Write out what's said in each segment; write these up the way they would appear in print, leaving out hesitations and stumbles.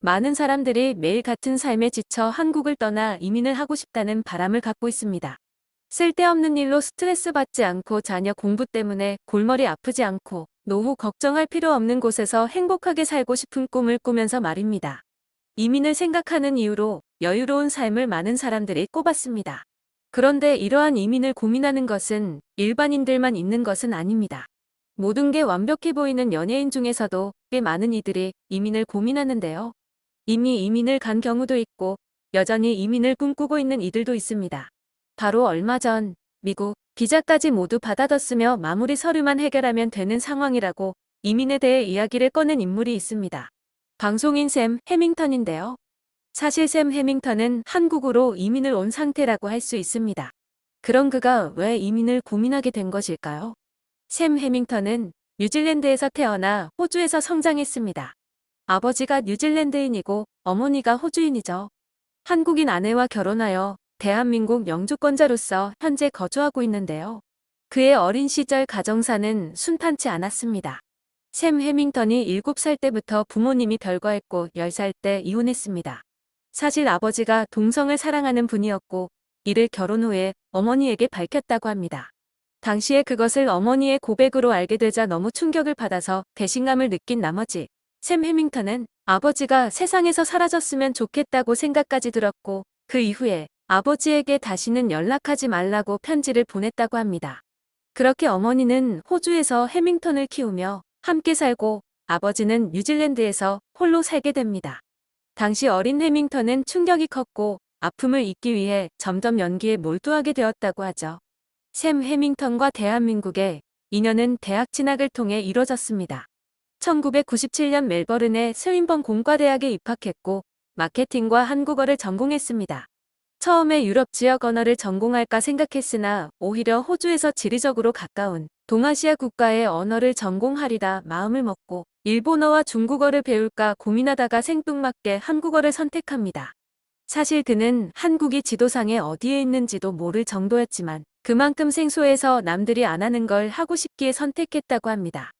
많은 사람들이 매일 같은 삶에 지쳐 한국을 떠나 이민을 하고 싶다는 바람을 갖고 있습니다. 쓸데없는 일로 스트레스 받지 않고 자녀 공부 때문에 골머리 아프지 않고 노후 걱정할 필요 없는 곳에서 행복하게 살고 싶은 꿈을 꾸면서 말입니다. 이민을 생각하는 이유로 여유로운 삶을 많은 사람들이 꼽았습니다. 그런데 이러한 이민을 고민하는 것은 일반인들만 있는 것은 아닙니다. 모든 게 완벽해 보이는 연예인 중에서도 꽤 많은 이들이 이민을 고민하는데요. 이미 이민을 간 경우도 있고 여전히 이민을 꿈꾸고 있는 이들도 있습니다. 바로 얼마 전 미국 비자까지 모두 받아뒀으며 마무리 서류만 해결하면 되는 상황이라고 이민에 대해 이야기를 꺼낸 인물이 있습니다. 방송인 샘 해밍턴인데요. 사실 샘 해밍턴은 한국으로 이민을 온 상태라고 할 수 있습니다. 그런 그가 왜 이민을 고민하게 된 것일까요? 샘 해밍턴은 뉴질랜드에서 태어나 호주에서 성장했습니다. 아버지가 뉴질랜드인이고 어머니가 호주인이죠. 한국인 아내와 결혼하여 대한민국 영주권자로서 현재 거주하고 있는데요. 그의 어린 시절 가정사는 순탄치 않았습니다. 샘 해밍턴이 7살 때부터 부모님이 별거했고 10살 때 이혼했습니다. 사실 아버지가 동성을 사랑하는 분이었고 이를 결혼 후에 어머니에게 밝혔다고 합니다. 당시에 그것을 어머니의 고백으로 알게 되자 너무 충격을 받아서 배신감을 느낀 나머지 샘 해밍턴은 아버지가 세상에서 사라졌으면 좋겠다고 생각까지 들었고 그 이후에 아버지에게 다시는 연락하지 말라고 편지를 보냈다고 합니다. 그렇게 어머니는 호주에서 해밍턴을 키우며 함께 살고 아버지는 뉴질랜드에서 홀로 살게 됩니다. 당시 어린 해밍턴은 충격이 컸고 아픔을 잊기 위해 점점 연기에 몰두하게 되었다고 하죠. 샘 해밍턴과 대한민국의 인연은 대학 진학을 통해 이뤄졌습니다. 1997년 멜버른의 스윈번 공과대학에 입학했고 마케팅과 한국어를 전공했습니다. 처음에 유럽 지역 언어를 전공할까 생각했으나 오히려 호주에서 지리적으로 가까운 동아시아 국가의 언어를 전공하리라 마음을 먹고 일본어와 중국어를 배울까 고민하다가 생뚱맞게 한국어를 선택합니다. 사실 그는 한국이 지도상에 어디에 있는지도 모를 정도였지만 그만큼 생소해서 남들이 안 하는 걸 하고 싶기에 선택했다고 합니다.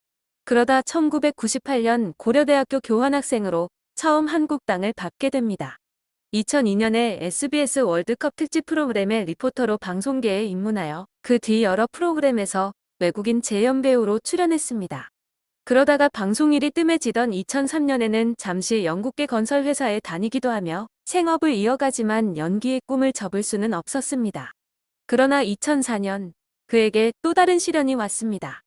그러다 1998년 고려대학교 교환학생으로 처음 한국 땅을 밟게 됩니다. 2002년에 SBS 월드컵 특집 프로그램의 리포터로 방송계에 입문하여 그 뒤 여러 프로그램에서 외국인 재연 배우로 출연했습니다. 그러다가 방송일이 뜸해지던 2003년에는 잠시 영국계 건설회사에 다니기도 하며 생업을 이어가지만 연기의 꿈을 접을 수는 없었습니다. 그러나 2004년 그에게 또 다른 시련이 왔습니다.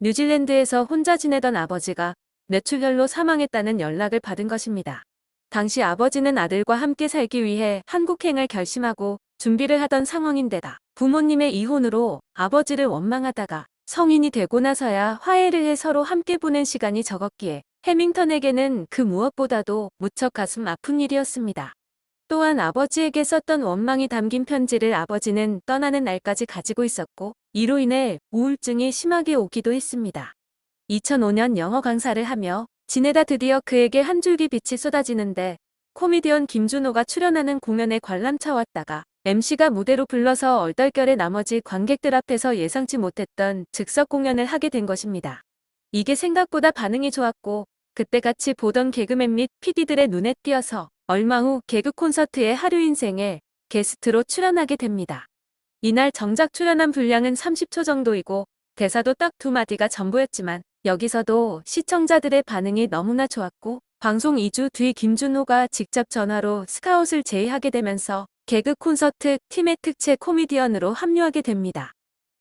뉴질랜드에서 혼자 지내던 아버지가 뇌출혈로 사망했다는 연락을 받은 것입니다. 당시 아버지는 아들과 함께 살기 위해 한국행을 결심하고 준비를 하던 상황인데다 부모님의 이혼으로 아버지를 원망하다가 성인이 되고 나서야 화해를 해 서로 함께 보낸 시간이 적었기에 해밍턴에게는 그 무엇보다도 무척 가슴 아픈 일이었습니다. 또한 아버지에게 썼던 원망이 담긴 편지를 아버지는 떠나는 날까지 가지고 있었고 이로 인해 우울증이 심하게 오기도 했습니다. 2005년 영어 강사를 하며 지내다 드디어 그에게 한 줄기 빛이 쏟아지는데 코미디언 김준호가 출연하는 공연에 관람차 왔다가 MC가 무대로 불러서 얼떨결에 나머지 관객들 앞에서 예상치 못했던 즉석 공연을 하게 된 것입니다. 이게 생각보다 반응이 좋았고 그때 같이 보던 개그맨 및 PD들의 눈에 띄어서 얼마 후 개그 콘서트의 하루 인생에 게스트로 출연하게 됩니다. 이날 정작 출연한 분량은 30초 정도이고 대사도 딱 2마디가 전부였지만 여기서도 시청자들의 반응이 너무나 좋았고 방송 2주 뒤 김준호가 직접 전화로 스카웃을 제의하게 되면서 개그 콘서트 팀의 특채 코미디언으로 합류하게 됩니다.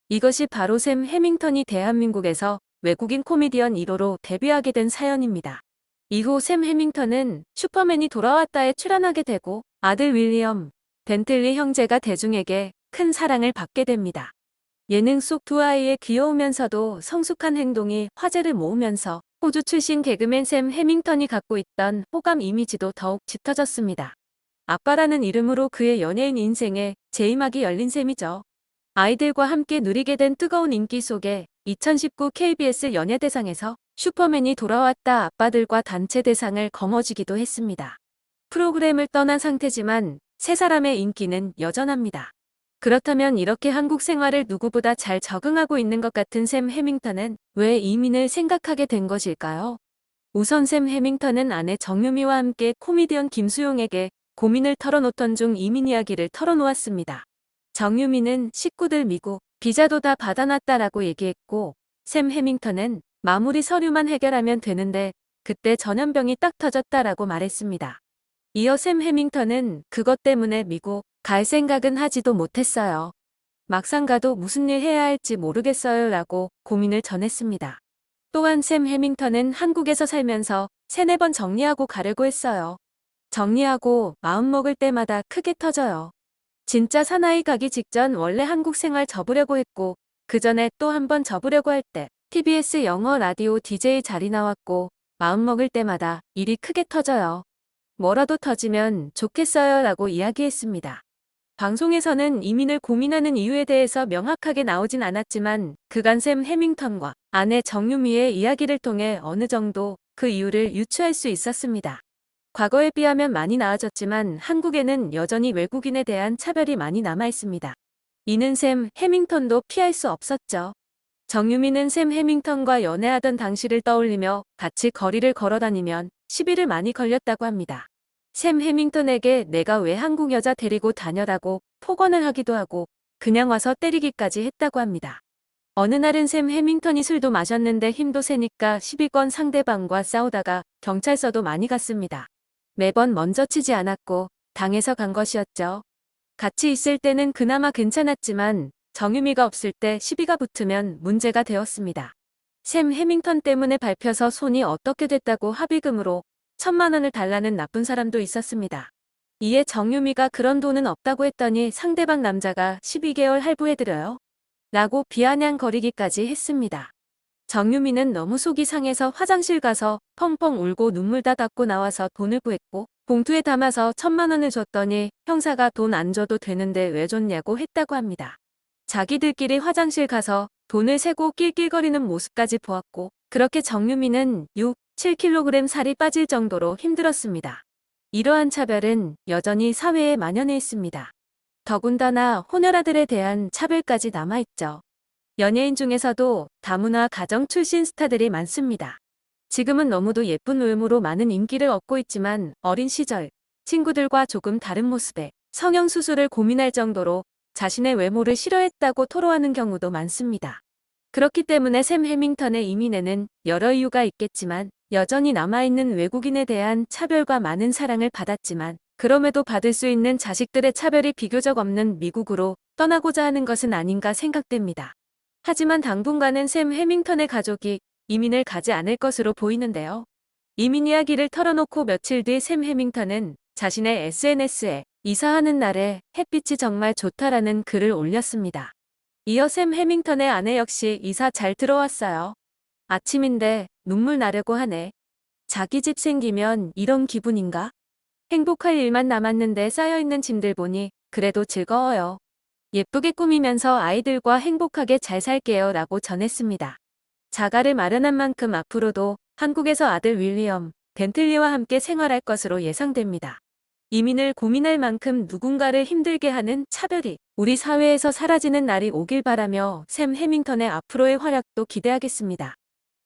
이것이 바로 샘 해밍턴이 대한민국에서 외국인 코미디언 1호로 데뷔하게 된 사연입니다. 이후 샘 해밍턴은 슈퍼맨이 돌아왔다에 출연하게 되고 아들 윌리엄 벤틀리 형제가 대중에게 큰 사랑을 받게 됩니다. 예능 속 두 아이의 귀여우면서도 성숙한 행동이 화제를 모으면서 호주 출신 개그맨 샘 해밍턴이 갖고 있던 호감 이미지도 더욱 짙어졌습니다. 아빠라는 이름으로 그의 연예인 인생에 재임하기 열린 셈이죠. 아이들과 함께 누리게 된 뜨거운 인기 속에 2019 KBS 연예대상에서 슈퍼맨이 돌아왔다 아빠들과 단체 대상을 거머쥐기도 했습니다. 프로그램을 떠난 상태지만 세 사람의 인기는 여전합니다. 그렇다면 이렇게 한국 생활을 누구보다 잘 적응하고 있는 것 같은 샘 해밍턴은 왜 이민을 생각하게 된 것일까요? 우선 샘 해밍턴은 아내 정유미와 함께 코미디언 김수용에게 고민을 털어놓던 중 이민 이야기를 털어놓았습니다. 정유미는 식구들 미국 비자도 다 받아놨다라고 얘기했고, 샘 해밍턴은 마무리 서류만 해결하면 되는데 그때 전염병이 딱 터졌다라고 말했습니다. 이어 샘 해밍턴은 그것 때문에 미국 갈 생각은 하지도 못했어요. 막상 가도 무슨 일 해야 할지 모르겠어요 라고 고민을 전했습니다. 또한 샘 해밍턴은 한국에서 살면서 3-4번 정리하고 가려고 했어요. 정리하고 마음먹을 때마다 크게 터져요. 진짜 사나이 가기 직전 원래 한국 생활 접으려고 했고, 그 전에 또 한 번 접으려고 할 때 TBS 영어 라디오 DJ 자리 나왔고, 마음먹을 때마다 일이 크게 터져요. 뭐라도 터지면 좋겠어요 라고 이야기했습니다. 방송에서는 이민을 고민하는 이유에 대해서 명확하게 나오진 않았지만 그간 샘 해밍턴과 아내 정유미의 이야기를 통해 어느 정도 그 이유를 유추할 수 있었습니다. 과거에 비하면 많이 나아졌지만 한국에는 여전히 외국인에 대한 차별이 많이 남아 있습니다. 이는 샘 해밍턴도 피할 수 없었죠. 정유미는 샘 해밍턴과 연애하던 당시를 떠올리며 같이 거리를 걸어다니면 시비를 많이 걸렸다고 합니다. 샘 해밍턴에게 내가 왜 한국 여자 데리고 다녀라고 폭언을 하기도 하고 그냥 와서 때리기까지 했다고 합니다. 어느 날은 샘 해밍턴이 술도 마셨는데 힘도 세니까 시비건 상대방과 싸우다가 경찰서도 많이 갔습니다. 매번 먼저 치지 않았고 당해서 간 것이었죠. 같이 있을 때는 그나마 괜찮았지만 정유미가 없을 때 시비가 붙으면 문제가 되었습니다. 샘 해밍턴 때문에 밟혀서 손이 어떻게 됐다고 합의금으로 1,000만 원을 달라는 나쁜 사람도 있었습니다. 이에 정유미가 그런 돈은 없다고 했더니 상대방 남자가 12개월 할부해드려요 라고 비아냥거리기까지 했습니다. 정유미는 너무 속이 상해서 화장실 가서 펑펑 울고 눈물 다 닦고 나와서 돈을 구했고 봉투에 담아서 1,000만 원을 줬더니 형사가 돈 안 줘도 되는데 왜 줬냐고 했다고 합니다. 자기들끼리 화장실 가서 돈을 세고 낄낄거리는 모습까지 보았고 그렇게 정유미는 7kg 살이 빠질 정도로 힘들었습니다. 이러한 차별은 여전히 사회에 만연해 있습니다. 더군다나 호녀라들에 대한 차별까지 남아있죠. 연예인 중에서도 다문화 가정 출신 스타들이 많습니다. 지금은 너무도 예쁜 외모로 많은 인기를 얻고 있지만 어린 시절 친구들과 조금 다른 모습에 성형수술을 고민할 정도로 자신의 외모를 싫어했다고 토로하는 경우도 많습니다. 그렇기 때문에 샘 해밍턴의 이민에는 여러 이유가 있겠지만 여전히 남아있는 외국인에 대한 차별과 많은 사랑을 받았지만 그럼에도 받을 수 있는 자식들의 차별이 비교적 없는 미국으로 떠나고자 하는 것은 아닌가 생각됩니다. 하지만 당분간은 샘 해밍턴의 가족이 이민을 가지 않을 것으로 보이는데요. 이민 이야기를 털어놓고 며칠 뒤 샘 해밍턴은 자신의 SNS에 이사하는 날에 햇빛이 정말 좋다라는 글을 올렸습니다. 이어 샘 해밍턴의 아내 역시 이사 잘 들어왔어요. 아침인데 눈물 나려고 하네. 자기 집 생기면 이런 기분인가? 행복할 일만 남았는데 쌓여있는 짐들 보니 그래도 즐거워요. 예쁘게 꾸미면서 아이들과 행복하게 잘 살게요 라고 전했습니다. 자가를 마련한 만큼 앞으로도 한국에서 아들 윌리엄, 벤틀리와 함께 생활할 것으로 예상됩니다. 이민을 고민할 만큼 누군가를 힘들게 하는 차별이 우리 사회에서 사라지는 날이 오길 바라며 샘 해밍턴의 앞으로의 활약도 기대하겠습니다.